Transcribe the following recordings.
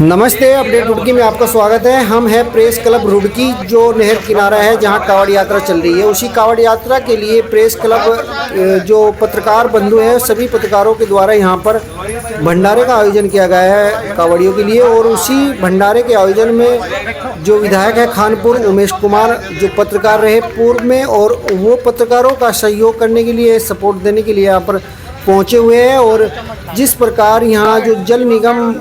नमस्ते, अपडेट रुड़की में आपका स्वागत है। हम हैं प्रेस क्लब रुड़की, जो नहर किनारा है जहां कावड़ यात्रा चल रही है। उसी कावड़ यात्रा के लिए प्रेस क्लब जो पत्रकार बंधु हैं, सभी पत्रकारों के द्वारा यहां पर भंडारे का आयोजन किया गया है कावड़ियों के लिए। और उसी भंडारे के आयोजन में जो विधायक है खानपुर उमेश कुमार, जो पत्रकार रहे पूर्व में, और वो पत्रकारों का सहयोग करने के लिए, सपोर्ट देने के लिए यहाँ पर पहुँचे हुए हैं। और जिस प्रकार यहाँ जो जल निगम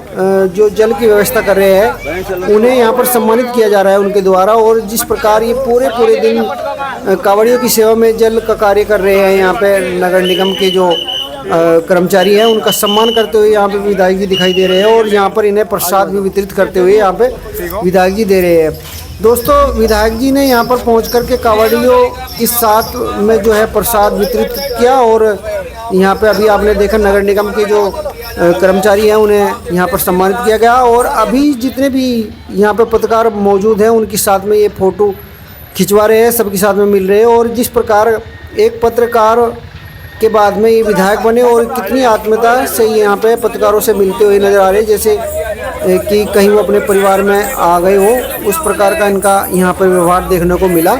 जो जल की व्यवस्था कर रहे हैं, उन्हें यहाँ पर सम्मानित किया जा रहा है उनके द्वारा। और जिस प्रकार ये पूरे दिन कावड़ियों की सेवा में जल का कार्य कर रहे हैं, यहाँ पे नगर निगम के जो कर्मचारी हैं, उनका सम्मान करते हुए यहाँ पे विधायक जी दिखाई दे रहे हैं। और यहाँ पर इन्हें प्रसाद भी वितरित करते हुए यहाँ पे विधायक जी दे रहे हैं। दोस्तों, विधायक जी ने यहाँ पर पहुँच कर के कावड़ियों के साथ में जो है प्रसाद वितरित किया। और यहाँ पे अभी आपने देखा नगर निगम के जो कर्मचारी हैं, उन्हें यहाँ पर सम्मानित किया गया। और अभी जितने भी यहाँ पे पत्रकार मौजूद हैं, उनके साथ में ये फ़ोटो खिंचवा रहे हैं, सबके साथ में मिल रहे हैं। और जिस प्रकार एक पत्रकार के बाद में ये विधायक बने, और कितनी आत्मीयता से यहाँ पे पत्रकारों से मिलते हुए नज़र आ रहे हैं, जैसे कि कहीं वो अपने परिवार में आ गए हो, उस प्रकार का इनका यहाँ पर व्यवहार देखने को मिला।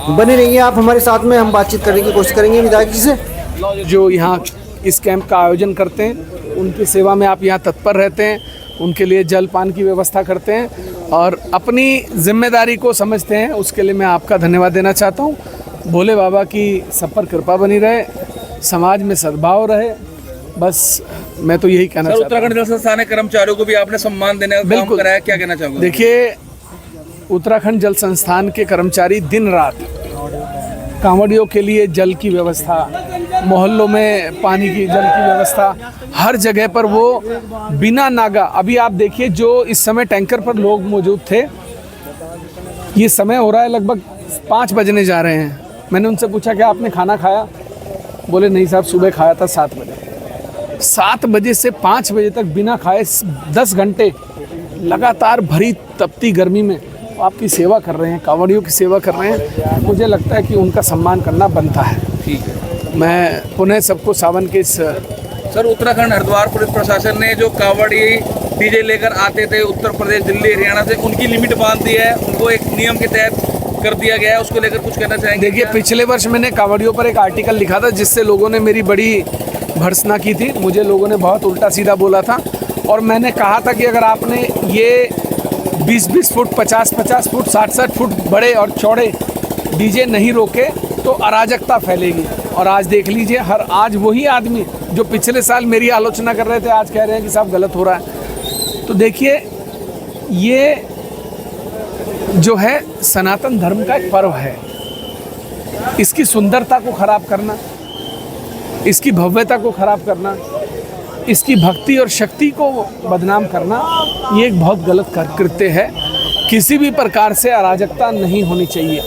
बने रहिए आप हमारे साथ में, हम बातचीत करने की कोशिश करेंगे विधायक जी से। जो यहाँ इस कैंप का आयोजन करते हैं, उनकी सेवा में आप यहाँ तत्पर रहते हैं, उनके लिए जल पान की व्यवस्था करते हैं और अपनी जिम्मेदारी को समझते हैं, उसके लिए मैं आपका धन्यवाद देना चाहता हूँ। भोले बाबा की सब पर कृपा बनी रहे, समाज में सद्भाव रहे, बस मैं तो यही कहना चाहता हूँ। उत्तराखंड जल संस्थान के कर्मचारियों को भी आपने सम्मान देने का काम कराया, क्या कहना चाहोगे? देखिए, उत्तराखंड जल संस्थान के कर्मचारी दिन रात कांवड़ियों के लिए जल की व्यवस्था, मोहल्लों में पानी की जल की व्यवस्था, हर जगह पर वो बिना नागा। अभी आप देखिए, जो इस समय टैंकर पर लोग मौजूद थे, ये समय हो रहा है लगभग 5 बजने जा रहे हैं। मैंने उनसे पूछा कि आपने खाना खाया? बोले नहीं साहब, सुबह खाया था 7 बजे। 7 बजे से 5 बजे तक बिना खाए 10 घंटे लगातार भरी तपती गर्मी में आपकी सेवा कर रहे हैं, कांवड़ियों की सेवा कर रहे हैं। मुझे लगता है कि उनका सम्मान करना बनता है। ठीक है, मैं पुनः सबको सावन के इस सर, उत्तराखंड हरिद्वार पुलिस प्रशासन ने जो कावड़ी डीजे लेकर आते थे उत्तर प्रदेश, दिल्ली, हरियाणा से, उनकी लिमिट बांध दी है, उनको एक नियम के तहत कर दिया गया है, उसको लेकर कुछ कहना चाहेंगे? देखिए, पिछले वर्ष मैंने कावड़ियों पर एक आर्टिकल लिखा था, जिससे लोगों ने मेरी बड़ी भर्त्सना की थी। मुझे लोगों ने बहुत उल्टा सीधा बोला था, और मैंने कहा था कि अगर आपने ये 20-20 फुट, 50-50 फुट, 60-60 फुट बड़े और चौड़े डीजे नहीं रोके तो अराजकता फैलेगी। और आज देख लीजिए, आज वही आदमी जो पिछले साल मेरी आलोचना कर रहे थे, आज कह रहे हैं कि साहब गलत हो रहा है। तो देखिए, ये जो है सनातन धर्म का एक पर्व है, इसकी सुंदरता को खराब करना, इसकी भव्यता को खराब करना, इसकी भक्ति और शक्ति को बदनाम करना, ये एक बहुत गलत कृत्य है। किसी भी प्रकार से अराजकता नहीं होनी चाहिए।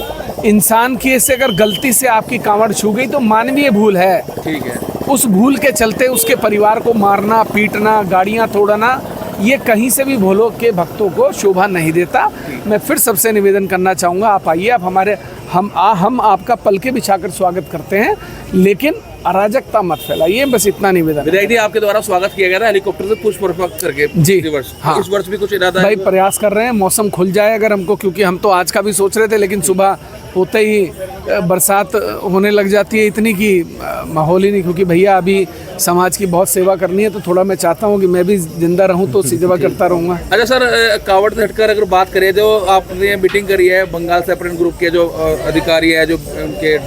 इंसान की ऐसे अगर गलती से आपकी कांवड़ छू गई तो मानवीय भूल है। ठीक है, उस भूल के चलते उसके परिवार को मारना, पीटना, गाड़ियां तोड़ना, ये कहीं से भी भोलों के भक्तों को शोभा नहीं देता। मैं फिर सबसे निवेदन करना चाहूँगा, आप आइए, आप हमारे हम आपका पलके बिछाकर स्वागत करते हैं, लेकिन अराजकता मत फैलाइए, बस इतना निवेदन। विधायक जी, आपके द्वारा स्वागत किया गया था हेलीकॉप्टर से पुष्प करके जी। हाँ, इस वर्ष भी कुछ इरादा है? भाई, प्रयास कर रहे हैं, मौसम खुल जाए अगर हमको, क्योंकि हम तो आज का भी सोच रहे थे, लेकिन सुबह होते ही बरसात होने लग जाती है इतनी कि माहौल ही नहीं। क्योंकि भैया अभी समाज की बहुत सेवा करनी है, तो थोड़ा मैं चाहता हूँ कि मैं भी जिंदा रहूँ तो सेवा करता रहूँगा। अच्छा सर, कावड़ से हटकर अगर बात करें, जो आपने मीटिंग करी है बंगाल सेपरेट ग्रुप के जो अधिकारी है, जो उनके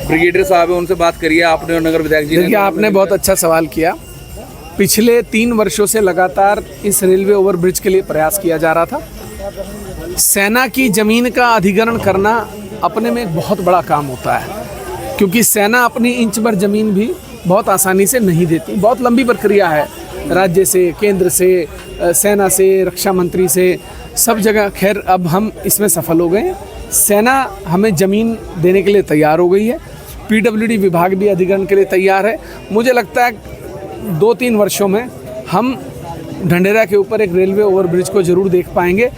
ब्रिगेडियर साहब है, उनसे बात करिए आपने और नगर विधायक जी ने। देखिए, आपने बहुत अच्छा सवाल किया। पिछले 3 वर्षों से लगातार इस रेलवे ओवरब्रिज के लिए प्रयास किया जा रहा था। सेना की ज़मीन का अधिग्रहण करना अपने में एक बहुत बड़ा काम होता है, क्योंकि सेना अपनी इंच भर ज़मीन भी बहुत आसानी से नहीं देती। बहुत लंबी प्रक्रिया है, राज्य से, केंद्र से, सेना से, रक्षा मंत्री से, सब जगह। खैर, अब हम इसमें सफल हो गए हैं। सेना हमें ज़मीन देने के लिए तैयार हो गई है, पीडब्ल्यूडी विभाग भी अधिग्रहण के लिए तैयार है। मुझे लगता है 2-3 वर्षों में हम ढंढेरा के ऊपर एक रेलवे ओवरब्रिज को ज़रूर देख पाएंगे,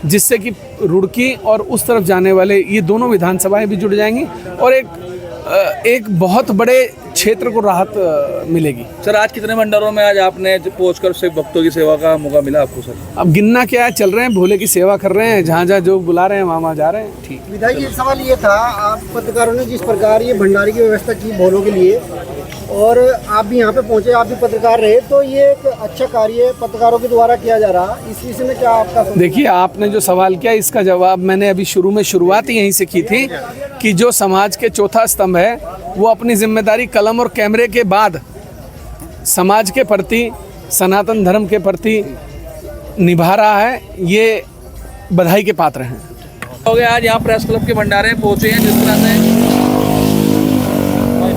जिससे कि रुड़की और उस तरफ जाने वाले ये दोनों विधानसभाएं भी जुड़ जाएंगी, और एक बहुत बड़े क्षेत्र को राहत मिलेगी। सर आज कितने भंडारों में आज आपने पहुंचकर से भक्तों की सेवा का मौका मिला आपको सर? अब गिनना क्या है, चल रहे हैं, भोले की सेवा कर रहे हैं, जहाँ जहाँ जो बुला रहे हैं वहाँ जा रहे हैं। ठीक। विधायक जी, सवाल ये था, आप पत्रकारों ने जिस प्रकार ये भंडारे की व्यवस्था की भोलों के लिए और आप भी यहाँ पे पहुँचे, आप भी पत्रकार रहे, तो ये एक अच्छा कार्य पत्रकारों के द्वारा किया जा रहा, इस विषय में क्या आपका? देखिए, आपने जो सवाल किया इसका जवाब मैंने अभी शुरुआत ही यहीं से की थी कि जो समाज के चौथा स्तंभ है वो अपनी जिम्मेदारी कलम और कैमरे के बाद समाज के प्रति, सनातन धर्म के प्रति निभा रहा है, ये बधाई के पात्र हैं। हो गया आज यहाँ प्रेस क्लब के भंडारे पहुंचे हैं, जिस तरह से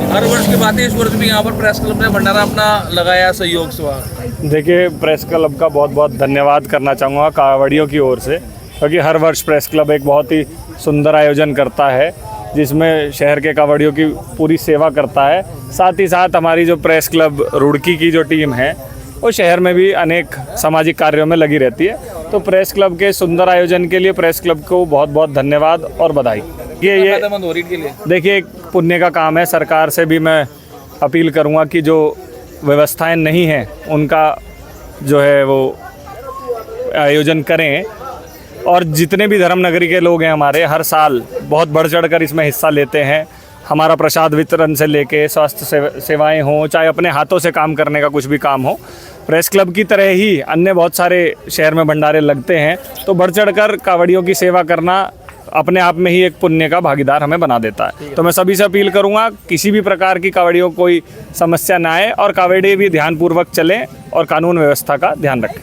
हर वर्ष की बात है, इस वर्ष भी यहाँ पर प्रेस क्लब ने भंडारा अपना लगाया सहयोग से। देखिए, प्रेस क्लब का बहुत बहुत धन्यवाद करना चाहूँगा कावड़ियों की ओर से, क्योंकि हर वर्ष प्रेस क्लब एक बहुत ही सुंदर आयोजन करता है जिसमें शहर के कावड़ियों की पूरी सेवा करता है। साथ ही साथ हमारी जो प्रेस क्लब रुड़की की जो टीम है वो शहर में भी अनेक सामाजिक कार्यों में लगी रहती है। तो प्रेस क्लब के सुंदर आयोजन के लिए प्रेस क्लब को बहुत बहुत धन्यवाद और बधाई। ये देखिए, एक पुण्य का काम है। सरकार से भी मैं अपील करूँगा कि जो व्यवस्थाएं नहीं हैं उनका जो है वो आयोजन करें, और जितने भी धर्म नगरी के लोग हैं हमारे, हर साल बहुत बढ़ चढ़कर इसमें हिस्सा लेते हैं। हमारा प्रसाद वितरण से लेके स्वास्थ्य सेवाएं हों, चाहे अपने हाथों से काम करने का कुछ भी काम हो, प्रेस क्लब की तरह ही अन्य बहुत सारे शहर में भंडारे लगते हैं। तो बढ़ चढ़कर कावड़ियों की सेवा करना अपने आप में ही एक पुण्य का भागीदार हमें बना देता है। तो मैं सभी से अपील करूंगा, किसी भी प्रकार की कावड़ियों कोई समस्या ना आए और कावड़िए भी ध्यानपूर्वक चलें और कानून व्यवस्था का ध्यान रखें।